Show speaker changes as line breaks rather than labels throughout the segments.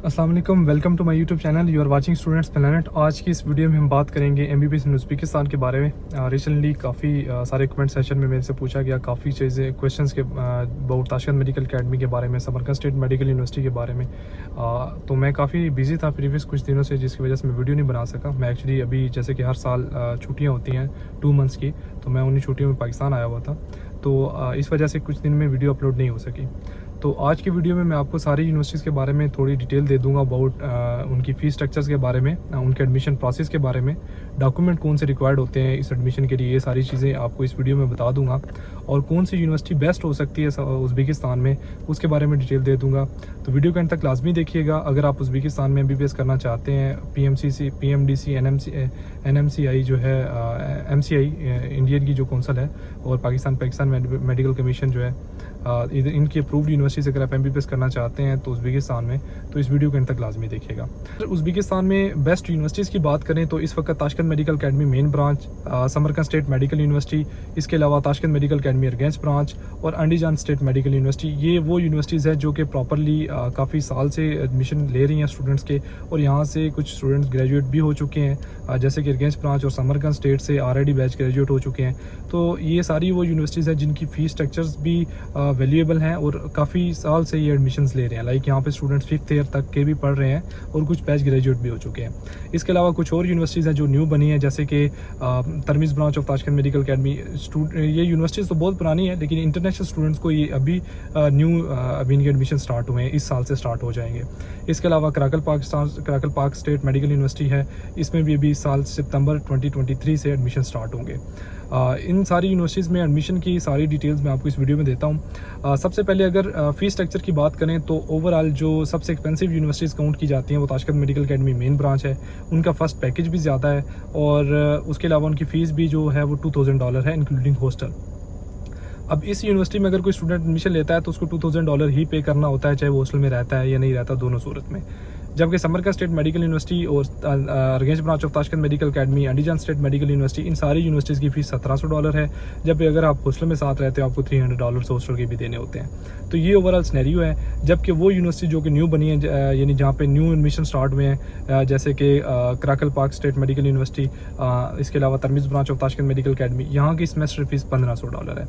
अस्सलाम वालेकुम, welcome to my YouTube channel. You are watching Students Planet. आज की इस वीडियो में हम बात करेंगे एमबीबीएस इन उज़्बेकिस्तान के बारे में। रिसेंटली काफ़ी सारे कमेंट सेशन में मेरे से पूछा गया काफ़ी चीज़ें क्वेश्चंस के बहुत ताशकंद मेडिकल अकेडमी के बारे में, समरकंद स्टेट मेडिकल यूनिवर्सिटी के बारे में। तो मैं काफ़ी बिजी था प्रीवियस कुछ दिनों से, जिसकी वजह से मैं वीडियो नहीं बना सका। मैं एक्चुअली अभी जैसे कि हर साल छुट्टियाँ होती हैं 2 मंथ्स की, तो मैं उन्हीं छुट्टियों में पाकिस्तान आया हुआ था, तो इस वजह से कुछ दिन में वीडियो अपलोड नहीं हो सकी। तो आज की वीडियो में मैं आपको सारी यूनिवर्सिटीज़ के बारे में थोड़ी डिटेल दे दूंगा अबाउट उनकी फ़ीस स्ट्रक्चर्स के बारे में, उनके एडमिशन प्रोसेस के बारे में, डॉक्यूमेंट कौन से रिक्वायर्ड होते हैं इस एडमिशन के लिए, ये सारी चीज़ें आपको इस वीडियो में बता दूंगा। और कौन सी यूनिवर्सिटी बेस्ट हो सकती है उज़्बेकिस्तान में, उसके बारे में डिटेल दे दूँगा। तो वीडियो के अंत तक लाजमी देखिएगा। अगर आप उज़्बेकिस्तान में एमबीबीएस करना चाहते हैं, पीएमसीसी, पीएमडीसी, एनएमसीआई जो है, एमसीआई इंडियन की जो कौंसल है, और पाकिस्तान मेडिकल कमीशन जो है, इनकी अप्रूव्ड यूनिवर्सिटी से अगर आप एमबीबीएस करना चाहते हैं तो उज़्बेकिस्तान में, तो इस वीडियो के अंत तक लाजमी देखिएगा। उज़्बेकिस्तान में बेस्ट यूनिवर्सिटीज़ की बात करें तो इस वक्त Tashkent medical academy main branch, Samarkand state medical university, इसके अलावा ताशकंद मेडिकल अकेडमी अर्गेंज ब्रांच और अंडीजान स्टेट मेडिकल यूनिवर्सिटी, ये वो यूनिवर्सिटीज़ है जो कि प्रॉपरली काफ़ी साल से एडमिशन ले रही हैं स्टूडेंट्स के, और यहाँ से कुछ स्टूडेंट्स ग्रेजुएट भी हो चुके हैं, जैसे कि अर्गेंज ब्रांच और समरकंद स्टेट से ऑलरेडी बैच ग्रेजुएट हो चुके हैं। तो ये सारी वो यूनिवर्सिटीज़ हैं जिनकी फ़ीस स्ट्रक्चर्स भी वैल्यूएबल हैं और काफ़ी साल से ये एडमिशन्स ले रहे हैं। लाइक यहाँ पे स्टूडेंट्स 5th ईयर तक के भी पढ़ रहे हैं और कुछ बैच ग्रेजुएट भी हो चुके हैं। इसके अलावा कुछ और यूनिवर्सिटीज़ हैं जो न्यू बनी हैं, जैसे कि Termez branch of Tashkent medical academy. ये यूनिवर्सिटीज़ तो बहुत पुरानी है, लेकिन इंटरनेशनल स्टूडेंट्स को ये अभी अभी इनके एडमिशन स्टार्ट हुए हैं, इस साल से स्टार्ट हो जाएंगे। इसके अलावा कराकल पाक स्टेट मेडिकल यूनिवर्सिटी है, इसमें भी अभी इस साल सितंबर 2023 से एडमिशन स्टार्ट होंगे। इन सारी यूनिवर्सिटीज़ में एडमिशन की सारी डिटेल्स मैं आपको इस वीडियो में देता हूँ। सबसे पहले अगर फ़ीस स्ट्रक्चर की बात करें तो ओवरऑल जो सबसे एक्सपेंसिव यूनिवर्सिटीज़ काउंट की जाती हैं वो Tashkent medical academy main branch है। उनका फर्स्ट पैकेज भी ज़्यादा है, और उसके अलावा उनकी फ़ीस भी जो है वो $2000 है इंक्लूडिंग हॉस्टल। अब इस यूनिवर्सिटी में अगर कोई स्टूडेंट एडमिशन लेता है तो उसको $2000 ही पे करना होता है, चाहे वो हॉस्टल में रहता है या नहीं रहता, दोनों सूरत में। जबकि समरकंद स्टेट मेडिकल यूनिवर्सिटी और Urgench branch of Tashkent medical academy, Andijan state medical university, इन सारी यूनिवर्सिटीज़ की फ़ीस $1700 है। जबकि अगर आप हॉस्टल में साथ रहते हो आपको $300 हॉस्टल के भी देने होते हैं। तो ये ओवरऑल सिनेरियो है। जबकि वो यूनिवर्सिटी जो कि न्यू बनी है, यानी जहाँ पे न्यू एडमिशन स्टार्ट हुए हैं, जैसे कि कराकल पाक स्टेट मेडिकल यूनिवर्सिटी, इसके अलावा Termez branch of Tashkent medical academy, यहाँ की सेमेस्टर फीस $1500 है।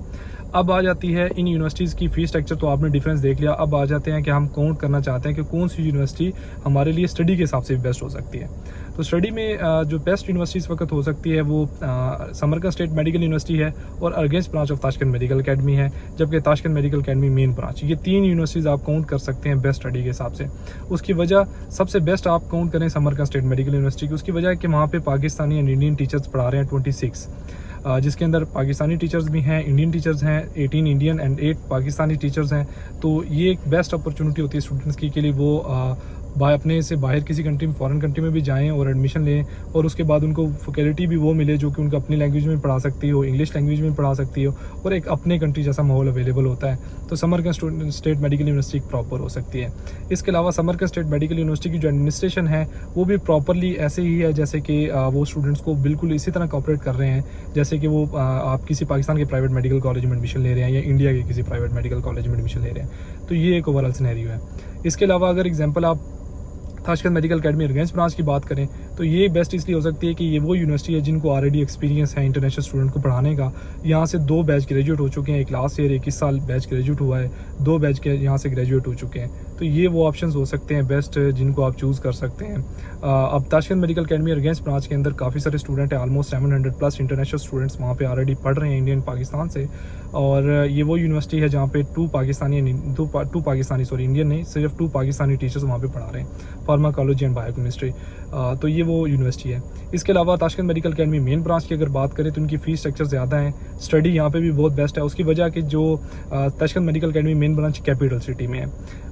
अब आ जाती है इन यूनिवर्सिटीज़ की फ़ीस स्ट्रक्चर, तो आपने डिफरेंस देख लिया। अब आ जाते हैं कि हम काउंट करना चाहते हैं कि कौन सी यूनिवर्सिटी हमारे लिए स्टडी के हिसाब से बेस्ट हो सकती है। तो स्टडी में जो बेस्ट यूनिवर्सिटी इस वक्त हो सकती है वो समरकंद स्टेट मेडिकल यूनिवर्सिटी है और Urgench branch of Tashkent medical academy है, जबकि Tashkent medical academy main branch, ये 3 यूनिवर्सिटीज़ आप काउंट कर सकते हैं बेस्ट स्टडी के हिसाब से। उसकी वजह सबसे बेस्ट आप काउंट करें समरकंद स्टेट मेडिकल यूनिवर्सिटी की, उसकी वजह है कि वहाँ पे पाकिस्तानी एंड इंडियन टीचर्स पढ़ा रहे हैं 26, जिसके अंदर पाकिस्तानी टीचर्स भी हैं, इंडियन टीचर्स हैं, 18 इंडियन एंड 8 पाकिस्तानी टीचर्स हैं। तो ये एक बेस्ट अपॉर्चुनिटी होती है स्टूडेंट्स की के लिए वो अपने से बाहर किसी कंट्री में, फॉरेन कंट्री में भी जाएं और एडमिशन लें, और उसके बाद उनको फैकल्टी भी वो मिले जो कि उनको अपनी लैंग्वेज में पढ़ा सकती हो, इंग्लिश लैंग्वेज में पढ़ा सकती हो, और एक अपने कंट्री जैसा माहौल अवेलेबल होता है। तो Samarkand state medical university proper हो सकती है। इसके अलावा समरकंद स्टेट मेडिकल यूनिवर्सिटी की जो एडमिनिस्ट्रेशन है वो भी प्रॉपरली ऐसे ही है जैसे कि वो स्टूडेंट्स को बिल्कुल इसी तरह कोऑपरेट कर रहे हैं जैसे कि वो आप किसी पाकिस्तान के प्राइवेट मेडिकल कॉलेज में एडमिशन ले रहे हैं या इंडिया के किसी प्राइवेट मेडिकल कॉलेज में एडमिशन ले रहे हैं। तो ये एक ओवरऑल सिनेरियो है। इसके अलावा अगर एग्जांपल आप ताशकंद मेडिकल अकेडमी अर्गेंज ब्रांच की बात करें तो ये बेस्ट इसलिए हो सकती है कि ये वो यूनिवर्सिटी है जिनको ऑलरेडी एक्सपीरियंस है इंटरनेशनल स्टूडेंट को पढ़ाने का। यहाँ से 2 बैच ग्रेजुएट हो चुके हैं, एक लास्ट ईयर 21 साल बैच ग्रेजुएट हुआ है, 2 बैच के यहाँ से ग्रेजुएट हो चुके हैं। तो ये वो ऑप्शंस हो सकते हैं बेस्ट जिनको आप चूज़ कर सकते हैं। अब ताशकंद मेडिकल अकेडमी अर्गेंज ब्रांच के अंदर काफ़ी सारे स्टूडेंट हैं, ऑलमोस्ट 700+ इंटरनेशनल स्टूडेंट्स वहाँ पे ऑलरेडी पढ़ रहे हैं इंडियन पाकिस्तान से। और ये वो यूनिवर्सिटी है जहाँ पे 2 पाकिस्तानी इंडियन नहीं, सिर्फ 2 पाकिस्तानी टीचर्स वहाँ पे पढ़ा रहे हैं, फार्माकोलॉजी एंड बायोकेमिस्ट्री। तो ये वो यूनिवर्सिटी है। इसके अलावा Tashkent medical academy main branch की अगर बात करें तो उनकी फ़ीस स्ट्रक्चर ज़्यादा है, स्टडी यहाँ पे भी बहुत बेस्ट है। उसकी वजह कि जो Tashkent medical academy main branch capital city में है।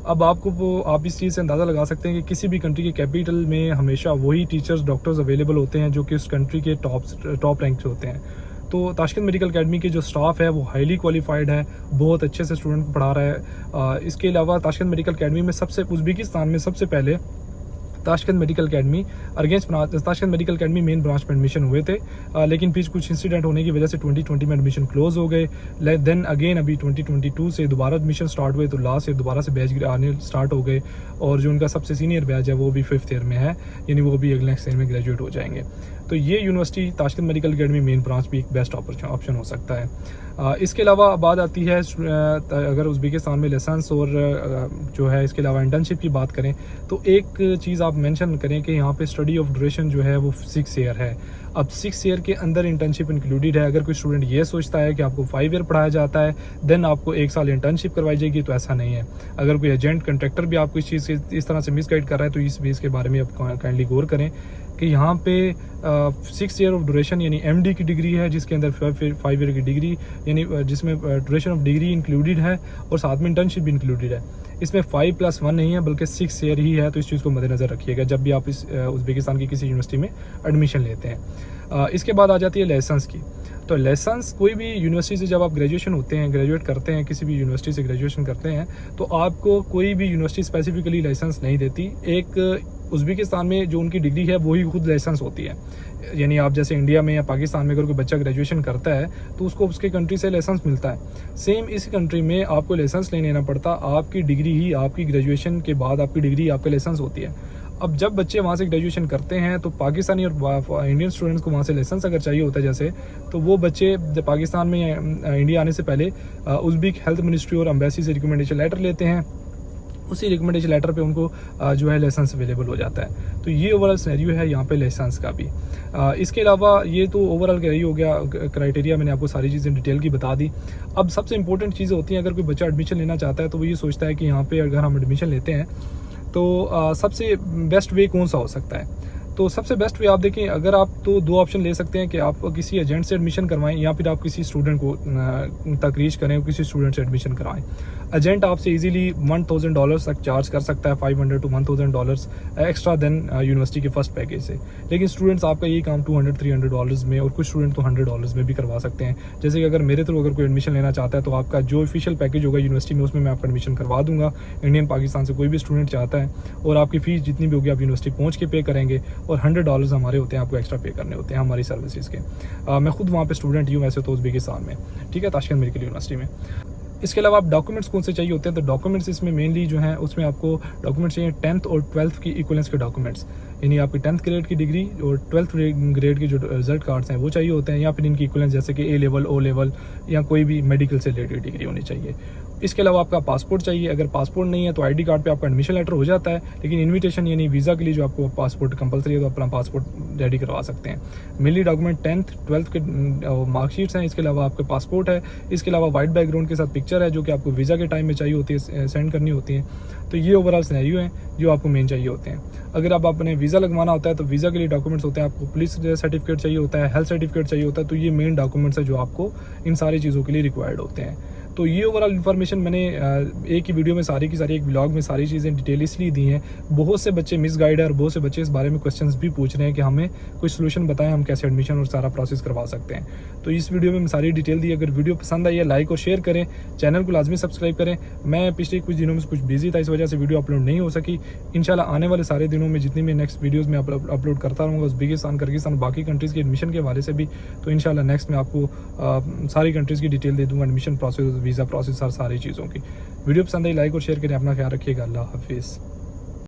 अब आप इस चीज़ से अंदाज़ा लगा सकते हैं कि किसी भी कंट्री के कैपिटल में हमेशा वही टीचर्स, डॉक्टर्स अवेलेबल होते हैं जो कि उस कंट्री के टॉप रैंक से होते हैं। तो ताशकंद मेडिकल अकेडमी के जो स्टाफ है वो हाईली क्वालिफाइड है, बहुत अच्छे से स्टूडेंट को पढ़ा रहा है। इसके अलावा ताशकंद मेडिकल अकेडमी में उज़्बेकिस्तान में सबसे पहले Tashkent medical academy against Tashkent medical academy main branch में एडमिशन हुए थे, लेकिन फिर कुछ इंसिडेंट होने की वजह से 2020 में एडमिशन क्लोज हो गए। देन अगेन अभी 2022 से दोबारा एडमिशन स्टार्ट हुए, तो लास्ट से दोबारा से बैच आने स्टार्ट हो गए, और जो उनका सबसे सीनियर बैच है वो भी 5th ईयर में है, यानी वो भी अगले नेक्स्ट ईयर में ग्रेजुएट हो जाएंगे। तो ये university Tashkent medical academy main branch भी एक बेस्ट ऑप्शन हो सकता है। इसके अलावा बात आती है अगर उज़्बेकिस्तान में लाइसेंस और जो है इसके अलावा इंटर्नशिप की बात करें, तो एक चीज़ आप मेंशन करें कि यहाँ पे स्टडी ऑफ ड्यूरेशन जो है वो 6 ईयर है। अब 6 ईयर के अंदर इंटर्नशिप इंक्लूडेड है। अगर कोई स्टूडेंट ये सोचता है कि आपको 5 ईयर पढ़ाया जाता है देन आपको 1 साल इंटर्नशिप करवाई जाएगी, तो ऐसा नहीं है। अगर कोई एजेंट कंट्रैक्टर भी आपको इस चीज़ से इस तरह से मिसगाइड कर रहा है, तो इस बेस के बारे में आप काइंडली गौर करें कि यहाँ पे 6 ईयर ऑफ ड्यूरेशन यानी MD की डिग्री है, जिसके अंदर 5 ईयर की डिग्री यानी जिसमें ड्यूरेशन ऑफ डिग्री इंक्लूडेड है और साथ में इंटर्नशिप भी इंक्लूडेड है। इसमें 5+1 नहीं है बल्कि 6 ईयर ही है, तो इस चीज़ को मद्देनज़र रखिएगा जब भी आप इस उज़्बेकिस्तान की किसी यूनिवर्सिटी में एडमिशन लेते हैं। इसके बाद आ जाती है लाइसेंस की। तो लाइसेंस कोई भी यूनिवर्सिटी से जब आप ग्रेजुएट करते हैं किसी भी यूनिवर्सिटी से ग्रेजुएशन करते हैं, तो आपको कोई भी यूनिवर्सिटी स्पेसिफिकली लाइसेंस नहीं देती। एक उज़्बेकिस्तान में जो उनकी डिग्री है वही खुद लाइसेंस होती है, यानी आप जैसे इंडिया में या पाकिस्तान में अगर कोई बच्चा ग्रेजुएशन करता है तो उसको उसके कंट्री से लाइसेंस मिलता है। सेम इस कंट्री में आपको लाइसेंस नहीं लेना पड़ता, आपकी डिग्री ही आपकी ग्रेजुएशन के बाद आपकी डिग्री आपका लाइसेंस होती है। अब जब बच्चे वहाँ से ग्रेजुएशन करते हैं तो पाकिस्तानी और इंडियन स्टूडेंट्स को वहाँ से लाइसेंस अगर चाहिए होता है जैसे, तो वो बच्चे जब पाकिस्तान में इंडिया आने से पहले उज़्बेक हेल्थ मिनिस्ट्री और एम्बेसी से रिकमेंडेशन लेटर लेते हैं। उसी रिकमेंडेशन लेटर पे उनको जो है लाइसेंस अवेलेबल हो जाता है। तो ये ओवरऑल सिनेरियो है यहाँ पे लाइसेंस का भी। इसके अलावा ये तो ओवरऑल यही हो गया क्राइटेरिया, मैंने आपको सारी चीज़ें डिटेल की बता दी। अब सबसे इंपॉर्टेंट चीज़ें होती हैं, अगर कोई बच्चा एडमिशन लेना चाहता है तो वो ये सोचता है कि यहाँ पे अगर हम एडमिशन लेते हैं तो सबसे बेस्ट वे कौन सा हो सकता है। तो सबसे बेस्ट वे आप देखें, अगर आप तो 2 ऑप्शन ले सकते हैं कि आप किसी एजेंट से एडमिशन करवाएं या फिर आप किसी स्टूडेंट को तक रीच करें और किसी स्टूडेंट से एडमिशन करवाएं। एजेंट आपसे इजीली $1000 तक चार्ज कर सकता है, $500 to $1000 एक्स्ट्रा देन यूनिवर्सिटी के फर्स्ट पैकेज से। लेकिन स्टूडेंट्स आपका यही काम $200-300 में और कुछ स्टूडेंट तो $100 में भी करवा सकते हैं। जैसे कि अगर मेरे थ्रू अगर कोई एडमिशन लेना चाहता है तो आपका जो ऑफिशियल पैकेज होगा यूनिवर्सिटी में उसमें मैं आपका एडमिशन करवा दूंगा। इंडियन पाकिस्तान से कोई भी स्टूडेंट चाहता है, और आपकी फ़ीस जितनी भी होगी आप यूनिवर्सिटी पहुँच के पे करेंगे, और $100 हमारे होते हैं आपको एक्स्ट्रा पे करने होते हैं हमारी सर्विसेज के। मैं खुद वहाँ पे स्टूडेंट ही हूँ वैसे तो उज़्बेकिस्तान में, ठीक है, ताशकंद मेडिकल यूनिवर्सिटी में। इसके अलावा आप डॉक्यूमेंट्स कौन से चाहिए होते हैं, तो डॉक्यूमेंट्स इसमें मेनली जो हैं उसमें आपको डॉक्यूमेंट्स चाहिए 10th और 12th की इक्वलेंस के डॉक्यूमेंट्स, यानी आपकी 10th ग्रेड की डिग्री और 12th ग्रेड के जो रिजल्ट कार्ड्स हैं वो चाहिए होते हैं, या फिर इनकी इक्वलेंस जैसे कि A लेवल, O लेवल या कोई भी मेडिकल से रिलेटेड डिग्री होनी चाहिए। इसके अलावा आपका पासपोर्ट चाहिए। अगर पासपोर्ट नहीं है तो ID कार्ड पे आपका एडमिशन लेटर हो जाता है, लेकिन इन्विटेशन यानी वीज़ा के लिए जो आपको पासपोर्ट कंपलसरी है तो अपना पासपोर्ट रेडी करवा सकते हैं। मेनली डॉक्यूमेंट 10th 12th के मार्कशीट्स हैं, इसके अलावा आपका पासपोर्ट है, इसके अलावा वाइट बैकग्राउंड के साथ पिक्चर है जो कि आपको वीज़ा के टाइम में चाहिए होती है, सेंड करनी होती है। तो ये ओवरऑल सिनेरियो है जो आपको मेन चाहिए होते हैं। अगर आप अपने वीज़ा लगवाना होता है तो वीज़ा के लिए डॉक्यूमेंट्स होते हैं, आपको पुलिस सर्टिफिकेट चाहिए होता है, हेल्थ सर्टिफिकेट चाहिए होता है। तो ये मेन डॉक्यूमेंट्स है जो आपको इन सारी चीज़ों के लिए रिक्वायर्ड होते हैं। तो ये ओवरऑल इन्फॉर्मेशन मैंने एक ही वीडियो में सारी की सारी एक व्लॉग में सारी चीज़ें डिटेल इसलिए दी हैं। बहुत से बच्चे मिसगाइड है और बहुत से बच्चे इस बारे में क्वेश्चंस भी पूछ रहे हैं कि हमें कोई सोल्यूशन बताएं, हम कैसे एडमिशन और सारा प्रोसेस करवा सकते हैं। तो इस वीडियो में मैं सारी डिटेल दी। अगर वीडियो पसंद आई है लाइक और शेयर करें, चैनल को लाजमी सब्सक्राइब करें। मैं पिछले कुछ दिनों में कुछ बिजी था, इस वजह से वीडियो अपलोड नहीं हो सकी। इंशाल्लाह आने वाले सारे दिनों में जितनी भी नेक्स्ट वीडियोज़ में अपलोड करता रहूँगा उज़्बेकिस्तान, किर्गिस्तान, बाकी कंट्रीज़ के एडमिशन के हवाले से भी। तो इंशाल्लाह नेक्स्ट में आपको सारी कंट्रीज़ की डिटेल दे दूँगा, एडमिशन प्रोसेस, वीज़ा प्रोसेस और सारी चीज़ों की। वीडियो पसंद आई लाइक और शेयर करें, अपना ख्याल रखिएगा। अल्लाह हाफिज़।